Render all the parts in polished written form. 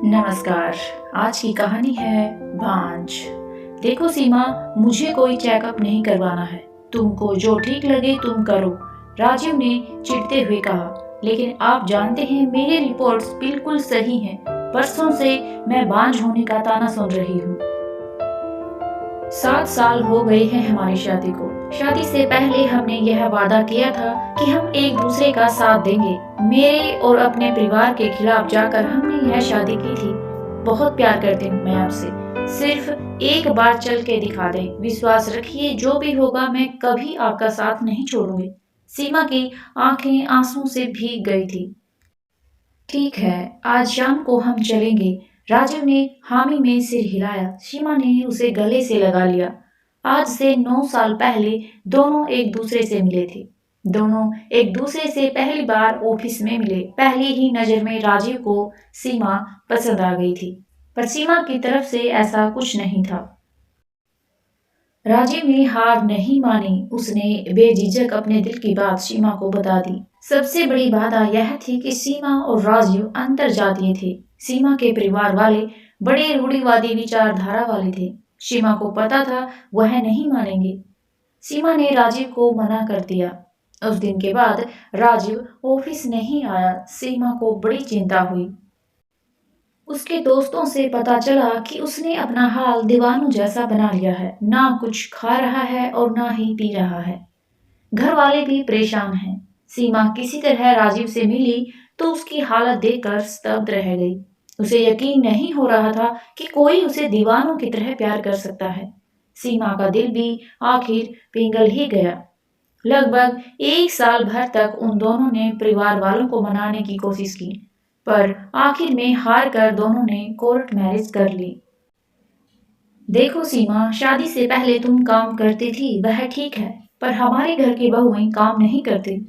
नमस्कार। आज की कहानी है बांझ। देखो सीमा, मुझे कोई चेकअप नहीं करवाना है। तुमको जो ठीक लगे तुम करो, राजीव ने चिढ़ते हुए कहा। लेकिन आप जानते हैं मेरी रिपोर्ट्स बिल्कुल सही हैं। बरसों से मैं बांझ होने का ताना सुन रही हूँ। 7 साल हो गए हैं हमारी शादी को। शादी से पहले हमने यह वादा किया था कि हम एक दूसरे का साथ देंगे। मेरे और अपने परिवार के खिलाफ जाकर हमने यह शादी की थी। बहुत प्यार करती हूँ मैं आपसे। सिर्फ एक बार चल के दिखा दें। विश्वास रखिए, जो भी होगा मैं कभी आपका साथ नहीं छोड़ूंगी। सीमा की आंखें आंसू से भीग गई थी। ठीक है, आज शाम को हम चलेंगे। राजीव ने हामी में सिर हिलाया। सीमा ने उसे गले से लगा लिया। आज से 9 साल पहले दोनों एक दूसरे से मिले थे। दोनों एक दूसरे से पहली बार ऑफिस में मिले। पहली ही नजर में राजीव को सीमा पसंद आ गई थी, पर सीमा की तरफ से ऐसा कुछ नहीं था। राजीव ने हार नहीं मानी। उसने बेझिझक अपने दिल की बात सीमा को बता दी। सबसे बड़ी बाधा यह थी कि सीमा और राजीव अंतरजातीय थे। सीमा के परिवार वाले बड़े रूढ़िवादी विचारधारा वाले थे। सीमा को पता था वह नहीं मानेंगे। सीमा ने राजीव को मना कर दिया। उस दिन के बाद राजीव ऑफिस नहीं आया। सीमा को बड़ी चिंता हुई। उसके दोस्तों से पता चला कि उसने अपना हाल दीवानों जैसा बना लिया है। ना कुछ खा रहा है और ना ही पी रहा है। घर वाले भी परेशान हैं। सीमा किसी तरह राजीव से मिली तो उसकी हालत देखकर स्तब्ध रह गई। उसे यकीन नहीं हो रहा था कि कोई उसे दीवानों की तरह प्यार कर सकता है। सीमा का दिल भी आखिर पिघल ही गया। लगभग 1 साल भर तक उन दोनों ने परिवार वालों को मनाने की कोशिश की, पर आखिर में हार कर दोनों ने कोर्ट मैरिज कर ली। देखो सीमा, शादी से पहले तुम काम करती थी वह ठीक है, पर हमारे घर की बहुएं काम नहीं करती।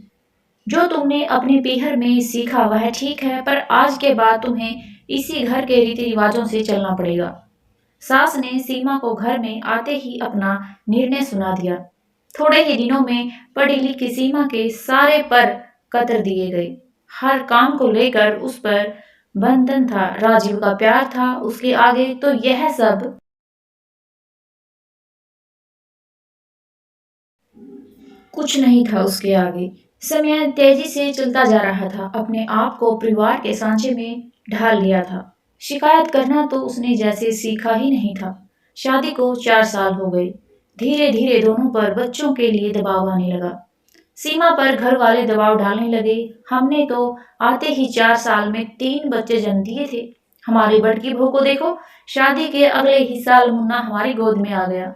जो तुमने अपने पीहर में सीखा वह ठीक है, पर आज के बाद तुम्हें इसी घर के रीति रिवाजों से चलना पड़ेगा। सास ने सीमा को घर में आते ही अपना निर्णय सुना दिया। थोड़े ही दिनों में पढ़ी लिखी सीमा के सारे पर कतर दिए गए। हर काम को लेकर उस पर बंधन था। राजीव का प्यार था, उसके आगे तो यह सब कुछ नहीं था। उसके आगे समय तेजी से चलता जा रहा था। अपने आप को परिवार के सांचे में ढाल लिया था। शिकायत करना तो उसने जैसे सीखा ही नहीं था। शादी को 4 साल हो गए। धीरे धीरे दोनों पर बच्चों के लिए दबाव आने लगा। सीमा पर घर वाले दबाव डालने लगे। हमने तो आते ही 4 साल में 3 बच्चे जन्म दिए थे। हमारी बड़की बहू को देखो, शादी के अगले ही साल मुन्ना हमारी गोद में आ गया।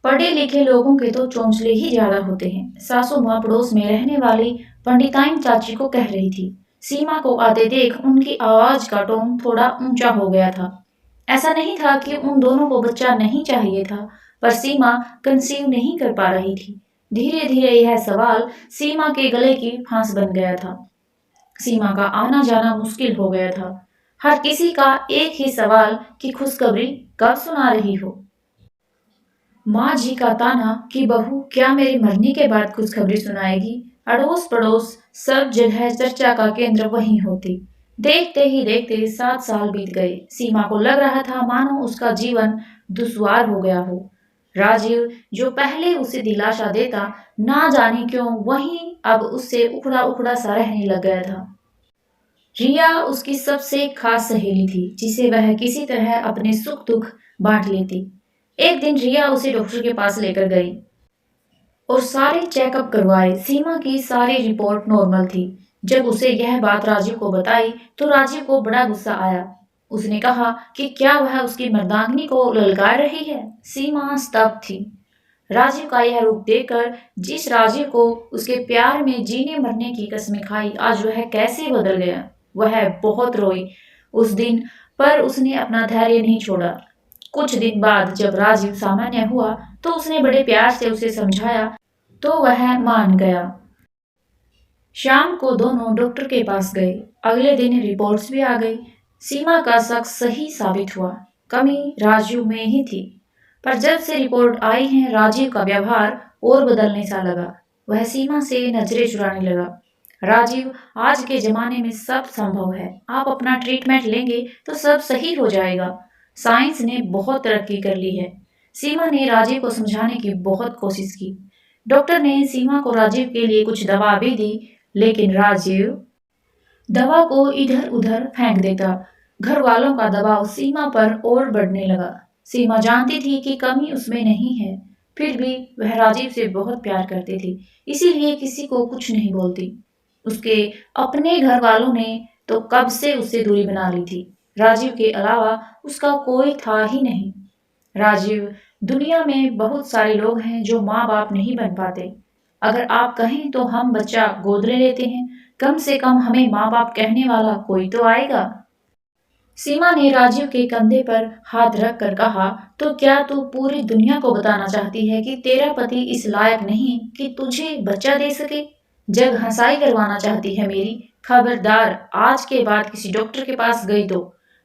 पढ़े लिखे लोगों के तो चौंचले ही ज्यादा होते हैं। सासू माँ पड़ोस में रहने वाली पंडिताइन चाची को कह रही थी। सीमा को आते देख उनकी आवाज का टोन थोड़ा ऊंचा हो गया था। ऐसा नहीं था कि उन दोनों को बच्चा नहीं चाहिए था, पर सीमा कंसीव नहीं कर पा रही थी। धीरे धीरे यह सवाल सीमा के गले की फांस बन गया था। सीमा का आना जाना मुश्किल हो गया था। हर किसी का एक ही सवाल कि खुशखबरी कब सुना रही हो। माँ जी का ताना कि बहू क्या मेरे मरने के बाद खुशखबरी सुनाएगी। अड़ोस पड़ोस सब जगह चर्चा का केंद्र वही होती। देखते ही देखते 7 साल बीत गए। सीमा को लग रहा था मानो उसका जीवन दुश्वार हो गया हो। राजीव जो पहले उसे दिलासा देता, ना जाने क्यों वहीं अब उससे उखड़ा उखड़ा सा रहने लग गया था। रिया उसकी सबसे खास सहेली थी, जिसे वह किसी तरह अपने सुख दुख बांट लेती। एक दिन रिया उसे डॉक्टर के पास लेकर गई और सारे चेकअप करवाए। सीमा की सारी रिपोर्ट नॉर्मल थी। जब उसे यह बात राजीव को बताई तो राजीव को बड़ा गुस्सा आया। उसने कहा कि क्या वह उसकी मर्दांगनी को ललकार रही है। सीमा स्तब्ध थी। राजीव का यह रूप देखकर, जिस राजीव को उसके प्यार में जीने मरने की कसमें खाई, आज वह कैसे बदल गया। वह बहुत रोई उस दिन, पर उसने अपना धैर्य नहीं छोड़ा। कुछ दिन बाद जब राजीव सामान्य हुआ तो उसने बड़े प्यार से उसे समझाया तो वह मान गया। शाम को दोनों डॉक्टर के पास गए। अगले दिन रिपोर्ट्स भी आ गई। सीमा का शक सही साबित हुआ। कमी राजीव में ही थी। पर जब से रिपोर्ट आई है, राजीव का व्यवहार और बदलने सा लगा। वह सीमा से नजरें चुराने लगा। राजीव, आज के ज़माने में सब संभव है। आप अपना ट्रीटमेंट लेंगे तो सब सही हो जाएगा। साइंस ने बहुत तरक्की कर ली है। सीमा ने राजीव को समझाने की बहुत कोशिश की। डॉक्टर ने सीमा को राजीव के लिए कुछ दवा भी दी, लेकिन राजीव दवा को इधर-उधर फेंक देता। घर वालों का दबाव सीमा पर और बढ़ने लगा। सीमा जानती थी कि कमी उसमें नहीं है, फिर भी वह राजीव से बहुत प्यार करती थी, इसीलिए किसी को कुछ नहीं बोलती। उसके अपने घर वालों ने तो कब से उससे दूरी बना ली थी। राजीव के अलावा उसका कोई था ही नहीं। राजीव, दुनिया में बहुत सारे लोग हैं जो माँ बाप नहीं बन पाते। अगर आप कहें तो हम बच्चा गोद ले लेते हैं, कम से कम हमें माँ बाप कहने वाला कोई तो आएगा। सीमा ने राजीव के कंधे पर हाथ रख कर कहा, तो क्या तू पूरी दुनिया को बताना चाहती है कि तेरा पति इस लायक नहीं कि तुझे बच्चा दे सके? जग हंसाई करवाना चाहती है मेरी? खबरदार, आज के बाद किसी डॉक्टर के पास गई तो।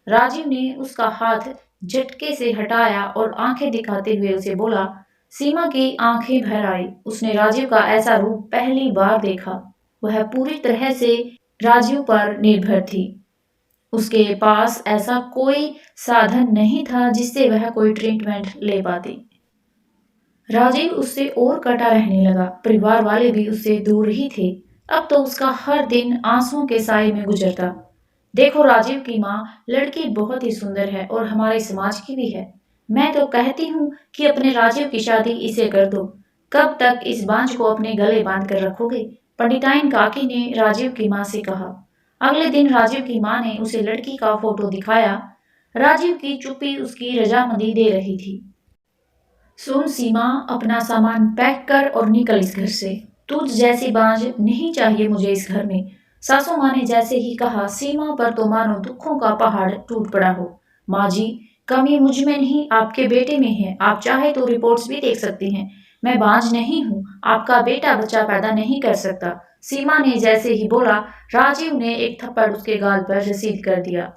राजीव ने उसका हाथ झटके से हटाया और आंखें दिखाते हुए उसे बोला। सीमा की आंखें भर आई। उसने राजीव का ऐसा रूप पहली बार देखा। वह पूरी तरह से राजीव पर निर्भर थी। उसके पास ऐसा कोई साधन नहीं था जिससे वह कोई ट्रीटमेंट ले पाती। राजीव उससे और कटा रहने लगा। परिवार वाले भी उससे दूर ही थे। अब तो उसका हर दिन आंसुओं के साए में गुजरता। देखो राजीव की माँ, लड़की बहुत ही सुंदर है और हमारे समाज की भी है। मैं तो कहती हूँ कि अपने राजीव की शादी इसे कर दो। कब तक इस बांझ को अपने गले बांध कर रखोगे? पंडिताइन काकी ने राजीव की माँ से कहा। अगले दिन राजीव की माँ ने उसे लड़की का फोटो दिखाया। राजीव की चुप्पी उसकी रजामंदी दे रही थी। सुन सीमा, अपना सामान पैक कर और निकल इस घर से। तुझ जैसी बांझ नहीं चाहिए मुझे इस घर में। सासू माँ ने जैसे ही कहा, सीमा पर तो मानो दुखों का पहाड़ टूट पड़ा हो। माँ जी, कमी मुझ में नहीं आपके बेटे में है। आप चाहे तो रिपोर्ट्स भी देख सकती हैं। मैं बांझ नहीं हूँ, आपका बेटा बच्चा पैदा नहीं कर सकता। सीमा ने जैसे ही बोला, राजीव ने एक थप्पड़ उसके गाल पर रसीद कर दिया।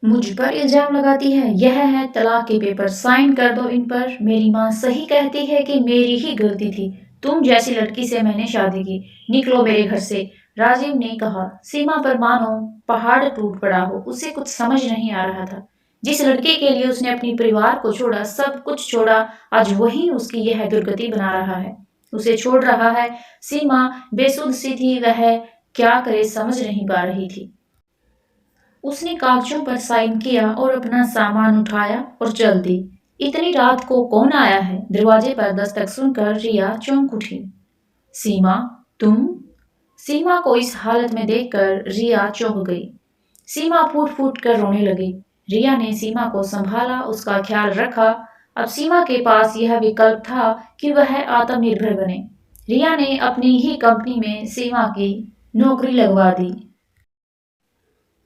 मुझ पर इल्जाम लगाती है? यह है तलाक के पेपर, साइन कर दो इन पर। मेरी माँ सही कहती है कि मेरी ही गलती थी। तुम जैसी लड़की से मैंने शादी की। निकलो मेरे घर से, राजीव ने कहा। सीमा पर मानो पहाड़ टूट पड़ा हो। उसे कुछ समझ नहीं आ रहा था। जिस लड़के के लिए उसने अपने परिवार को छोड़ा, सब कुछ छोड़ा, आज वही उसकी यह दुर्गति बना रहा है। उसे छोड़ रहा है। सीमा बेसुध सी थी, वह क्या करे समझ नहीं पा रही थी। उसने कागजों पर साइन किया और अपना सामान उठाया और चल दी। इतनी रात को कौन आया है? दरवाजे पर दस्तक सुनकर रिया चौंक उठी। सीमा, तुम? सीमा को इस हालत में देखकर रिया चौंक गई। सीमा फूट फूट कर रोने लगी। रिया ने सीमा को संभाला, उसका ख्याल रखा। अब सीमा के पास यह विकल्प था कि वह आत्मनिर्भर बने। रिया ने अपनी ही कंपनी में सीमा की नौकरी लगवा दी।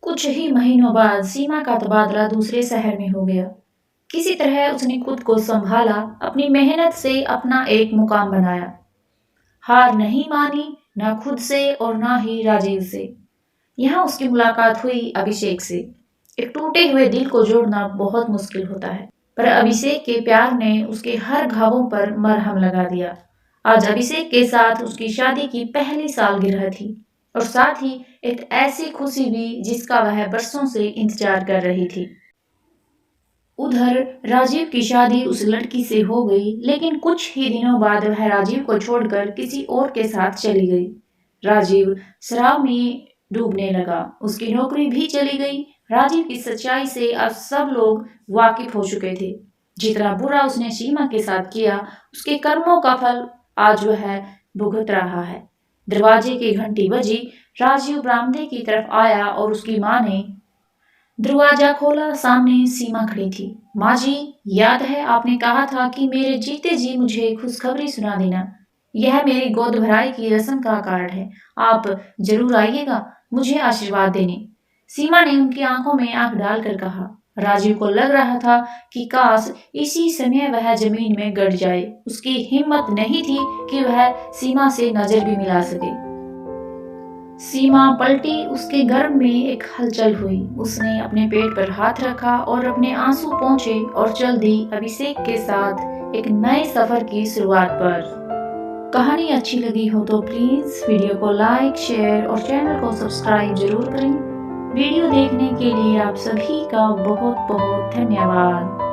कुछ ही महीनों बाद सीमा का तबादला दूसरे शहर में हो गया। किसी तरह उसने खुद को संभाला, अपनी मेहनत से अपना एक मुकाम बनाया। हार नहीं मानी, ना खुद से और ना ही राजीव से। यहाँ उसकी मुलाकात हुई अभिषेक से। एक टूटे हुए दिल को जोड़ना बहुत मुश्किल होता है, पर अभिषेक के प्यार ने उसके हर घावों पर मरहम लगा दिया। आज अभिषेक के साथ उसकी शादी की पहली सालगिरह थी और साथ ही एक ऐसी खुशी भी जिसका वह बरसों से इंतजार कर रही थी। उधर राजीव की शादी उस लड़की से हो गई, लेकिन कुछ ही दिनों बाद वह राजीव को छोड़कर किसी और के साथ चली गई। राजीव शराब में डूबने लगा, उसकी नौकरी भी चली गई। राजीव की सच्चाई से अब सब लोग वाकिफ हो चुके थे। जितना बुरा उसने सीमा के साथ किया, उसके कर्मों का फल आज वह भुगत रहा है। दरवाजे की घंटी बजी। राजीव बरामदे की तरफ आया और उसकी माँ ने दरवाजा खोला। सामने सीमा खड़ी थी। माँ जी, याद है आपने कहा था कि मेरे जीते जी मुझे खुशखबरी सुना देना। यह मेरी गोद भराई की रस्म का कार्ड है। आप जरूर आइएगा मुझे आशीर्वाद देने। सीमा ने उनकी आंखों में आंख डालकर कहा। राजीव को लग रहा था कि काश इसी समय वह जमीन में गड़ जाए। उसकी हिम्मत नहीं थी कि वह सीमा से नजर भी मिला सके। सीमा पलटी, उसके गर्भ में एक हलचल हुई। उसने अपने पेट पर हाथ रखा और अपने आंसू पोंछे और चल दी अभिषेक के साथ एक नए सफर की शुरुआत पर। कहानी अच्छी लगी हो तो प्लीज़ वीडियो को लाइक, शेयर और चैनल को सब्सक्राइब जरूर करें। वीडियो देखने के लिए आप सभी का बहुत बहुत धन्यवाद।